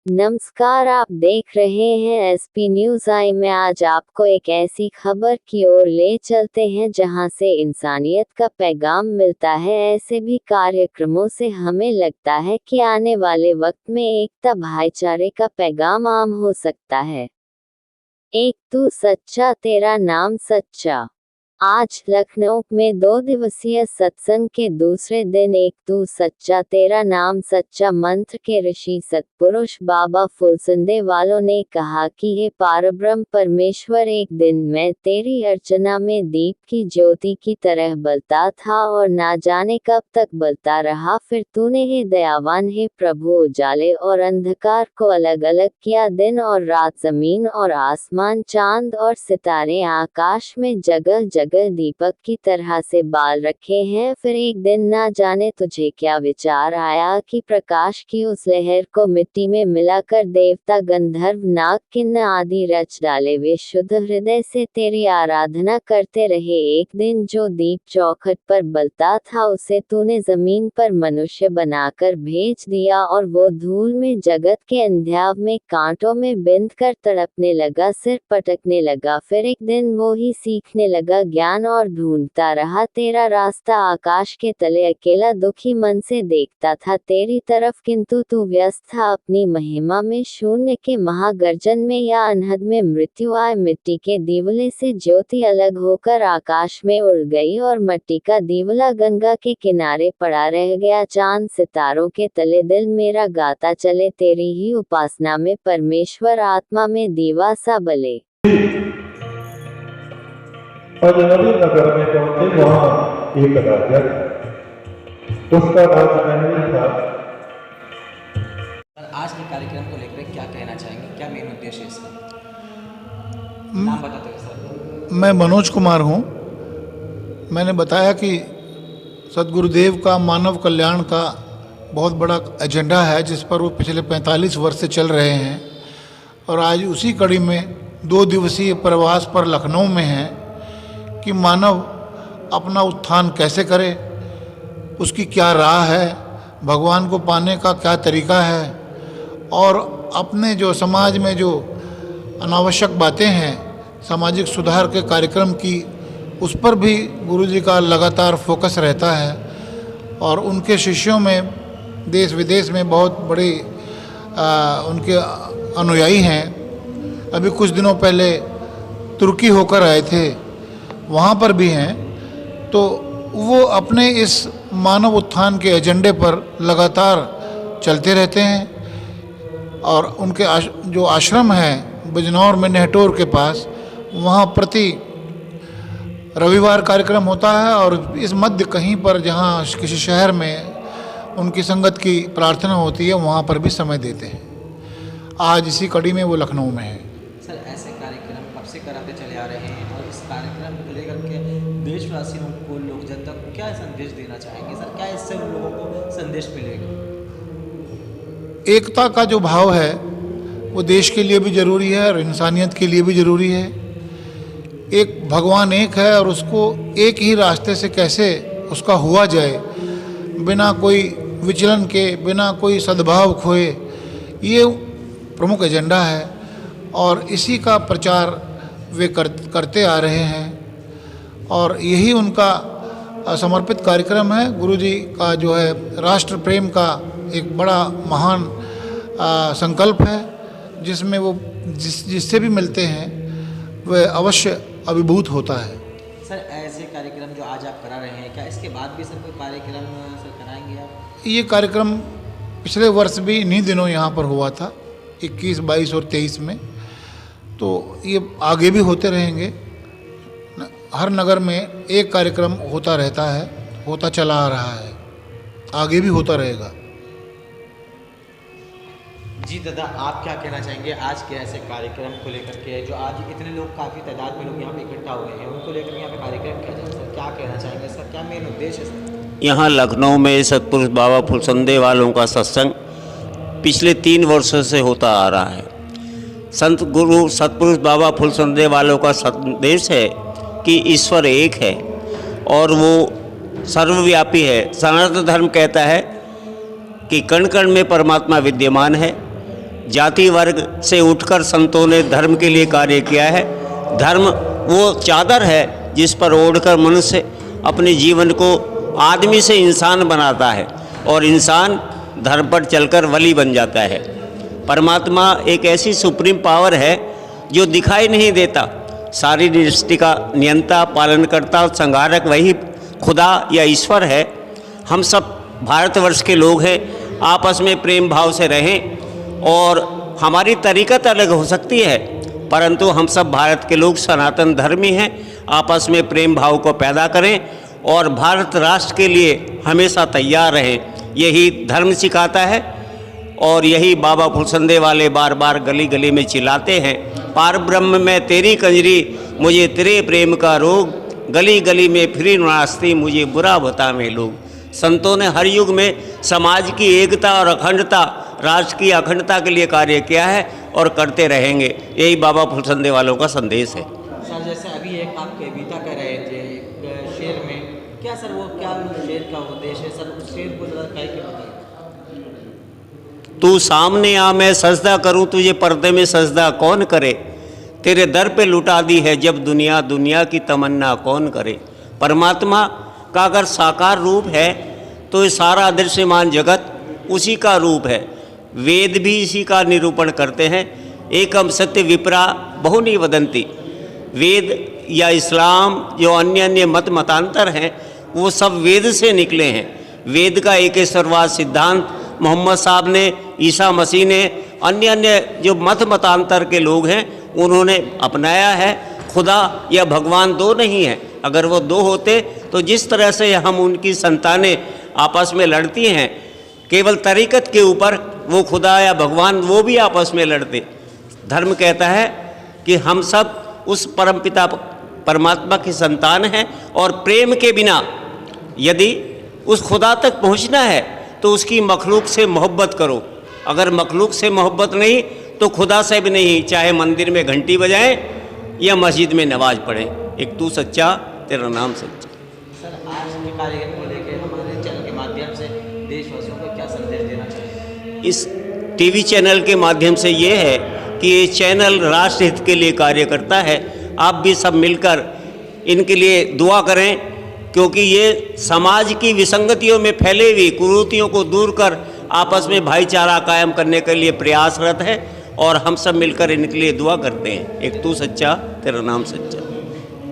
नमस्कार, आप देख रहे हैं एसपी न्यूज आई में। आज आपको एक ऐसी खबर की ओर ले चलते हैं जहां से इंसानियत का पैगाम मिलता है। ऐसे भी कार्यक्रमों से हमें लगता है कि आने वाले वक्त में एकता भाईचारे का पैगाम आम हो सकता है। एक तू सच्चा तेरा नाम सच्चा। आज लखनऊ में 2 दिवसीय सत्संग के दूसरे दिन एक तू सच्चा तेरा नाम सच्चा मंत्र के ऋषि सतपुरुष बाबा फुलसुंदे वालों ने कहा कि हे पारब्रह्म परमेश्वर, एक दिन मैं तेरी अर्चना में दीप की ज्योति की तरह बलता था और ना जाने कब तक बलता रहा। फिर तूने हे दयावान हे प्रभु उजाले और अंधकार को अलग अलग किया, दिन और रात, जमीन और आसमान, चांद और सितारे आकाश में जगह जगह दीपक की तरह से बाल रखे हैं। फिर एक दिन ना जाने तुझे क्या विचार आया कि प्रकाश की उस लहर को मिट्टी में मिलाकर देवता, गंधर्व, नाग, किन्न आदि रच डाले। वे शुद्ध हृदय से तेरी आराधना करते रहे। एक दिन जो दीप चौखट पर बलता था उसे तूने जमीन पर मनुष्य बनाकर भेज दिया और वो धूल में, जगत के अंध्याव में, कांटों में बिंद कर तड़पने लगा, सिर पटकने लगा। फिर एक दिन वो ही सीखने लगा ज्ञान और ढूंढता रहा तेरा रास्ता। आकाश के तले अकेला दुखी मन से देखता था तेरी तरफ, किंतु तू व्यस्त था अपनी महिमा में। शून्य के महागर्जन में या अनहद में मृत्यु आए, मिट्टी के दीवले से ज्योति अलग होकर आकाश में उड़ गई और मिट्टी का दीवला गंगा के किनारे पड़ा रह गया। चांद सितारों के तले दिल मेरा गाता चले तेरी ही उपासना में, परमेश्वर आत्मा में दीवा सा बले। अजनबी नगर में पहुंचे, वहां एक राजा, उसका राजमहल था। आज के कार्यक्रम को लेकर क्या कहना चाहेंगे, क्या मेन उद्देश्य है इसका? नाम बताते हुए सर। मैं मनोज कुमार हूँ। मैंने बताया कि सद्गुरुदेव का मानव कल्याण का बहुत बड़ा एजेंडा है जिस पर वो पिछले 45 वर्ष से चल रहे हैं, और आज उसी कड़ी में 2 दिवसीय प्रवास पर लखनऊ में हैं कि मानव अपना उत्थान कैसे करे, उसकी क्या राह है, भगवान को पाने का क्या तरीका है, और अपने जो समाज में जो अनावश्यक बातें हैं, सामाजिक सुधार के कार्यक्रम की, उस पर भी गुरुजी का लगातार फोकस रहता है। और उनके शिष्यों में देश विदेश में बहुत बड़े उनके अनुयायी हैं। अभी कुछ दिनों पहले तुर्की होकर आए थे, वहाँ पर भी हैं। तो वो अपने इस मानव उत्थान के एजेंडे पर लगातार चलते रहते हैं। और उनके जो आश्रम है बिजनौर में नेहटोर के पास, वहाँ प्रति रविवार कार्यक्रम होता है, और इस मध्य कहीं पर जहाँ किसी शहर में उनकी संगत की प्रार्थना होती है, वहाँ पर भी समय देते हैं। आज इसी कड़ी में वो लखनऊ में है। सर, ऐसे कार्यक्रम कब से कराते चले आ रहे हैं और इस कार्यक्रम को लेकर के देशवासियों को, लोक जनता को क्या संदेश देना चाहेंगे सर? क्या इससे उन लोगों को संदेश मिलेगा? एकता का जो भाव है वो देश के लिए भी ज़रूरी है और इंसानियत के लिए भी ज़रूरी है। एक भगवान एक है और उसको एक ही रास्ते से कैसे उसका हुआ जाए, बिना कोई विचलन के, बिना कोई सद्भाव खोए, ये प्रमुख एजेंडा है। और इसी का प्रचार वे करते आ रहे हैं, और यही उनका समर्पित कार्यक्रम है। गुरुजी का जो है राष्ट्र प्रेम का एक बड़ा महान संकल्प है, जिसमें वो जिससे भी मिलते हैं वह अवश्य अभिभूत होता है। सर, ऐसे कार्यक्रम जो आज आप करा रहे हैं, क्या इसके बाद भी सर कोई कार्यक्रम सर कराएंगे आप? ये कार्यक्रम पिछले वर्ष भी इन्हीं दिनों यहाँ पर हुआ था, 21, 22 और 23 में। तो ये आगे भी होते रहेंगे। हर नगर में एक कार्यक्रम होता रहता है, होता चला आ रहा है, आगे भी होता रहेगा। जी दादा, आप क्या कहना चाहेंगे आज के ऐसे कार्यक्रम को लेकर के, जो आज इतने लोग, काफ़ी तादाद में लोग यहाँ पे इकट्ठा हुए हैं, उनको लेकर यहाँ पे कार्यक्रम किया जाए सर? क्या कहना चाहेंगे सर, क्या मेन उद्देश्य है सर? यहाँ लखनऊ में सतपुरुष बाबा फुलसुंदे वालों का सत्संग पिछले 3 वर्षों से होता आ रहा है। संत गुरु सतपुरुष बाबा फुलसुंदे वालों का संदेश है कि ईश्वर एक है और वो सर्वव्यापी है। सनातन धर्म कहता है कि कण कण में परमात्मा विद्यमान है जाति वर्ग से उठकर संतों ने धर्म के लिए कार्य किया है। धर्म वो चादर है जिस पर ओढ़कर मनुष्य अपने जीवन को आदमी से इंसान बनाता है और इंसान धर्म पर चलकर वली बन जाता है। परमात्मा एक ऐसी सुप्रीम पावर है जो दिखाई नहीं देता। सारी सृष्टि का नियंता, पालनकर्ता और संहारक वही खुदा या ईश्वर है। हम सब भारतवर्ष के लोग हैं, आपस में प्रेम भाव से रहें और हमारी तरीक़त अलग हो सकती है परंतु हम सब भारत के लोग सनातन धर्मी हैं। आपस में प्रेम भाव को पैदा करें और भारत राष्ट्र के लिए हमेशा तैयार रहें। यही धर्म सिखाता है और यही बाबा फुलसंदे वाले बार बार गली गली में चिल्लाते हैं, पार ब्रह्म में तेरी कंजरी, मुझे तेरे प्रेम का रोग, गली गली में फिरी नास्ती, मुझे बुरा बता में लोग। संतों ने हर युग में समाज की एकता और अखंडता, राष्ट्र की अखंडता के लिए कार्य किया है और करते रहेंगे। यही बाबा फुलसंदे वालों का संदेश है। सर जैसे अभी एक आप कविता कर रहे थे एक शेर में, क्या सर वो क्या शेर का उद्देश्य है सर? उस शेर को जरा कह के बताइए। तू सामने आ मैं सजदा करूं तुझे, पर्दे में सजदा कौन करे, तेरे दर पे लुटा दी है जब दुनिया, दुनिया की तमन्ना कौन करे। परमात्मा का अगर साकार रूप है तो ये सारा दृश्यमान जगत उसी का रूप है। वेद भी इसी का निरूपण करते हैं। एकम सत्य विप्रा बहुनी वदंती। वेद या इस्लाम जो अन्य अन्य मतांतर हैं वो सब वेद से निकले हैं। वेद का एकेश्वरवाद सिद्धांत मोहम्मद साहब ने, ईसा मसीह ने, अन्य अन्य जो मतांतर के लोग हैं उन्होंने अपनाया है। खुदा या भगवान दो नहीं है। अगर वो दो होते तो जिस तरह से हम उनकी संतानें आपस में लड़ती हैं केवल तरीक़त के ऊपर, वो खुदा या भगवान वो भी आपस में लड़ते। धर्म कहता है कि हम सब उस परमपिता परमात्मा की संतान हैं और प्रेम के बिना यदि उस खुदा तक पहुंचना है तो उसकी मखलूक से मोहब्बत करो। अगर मखलूक से मोहब्बत नहीं तो खुदा से भी नहीं, चाहे मंदिर में घंटी बजाएं या मस्जिद में नमाज पढ़ें। एक तू सच्चा, तेरा नाम सच्चा। सर आज के कार्यक्रम को लेकर हमारे चैनल के माध्यम से देशवासियों को क्या संदेश देना चाहिए? इस टीवी चैनल के माध्यम से ये है कि ये चैनल राष्ट्र हित के लिए कार्य करता है। आप भी सब मिलकर इनके लिए दुआ करें क्योंकि ये समाज की विसंगतियों में फैले हुई कुरीतियों को दूर कर आपस में भाईचारा कायम करने के लिए प्रयासरत है और हम सब मिलकर इनके लिए दुआ करते हैं। एक तू सच्चा, तेरा नाम सच्चा।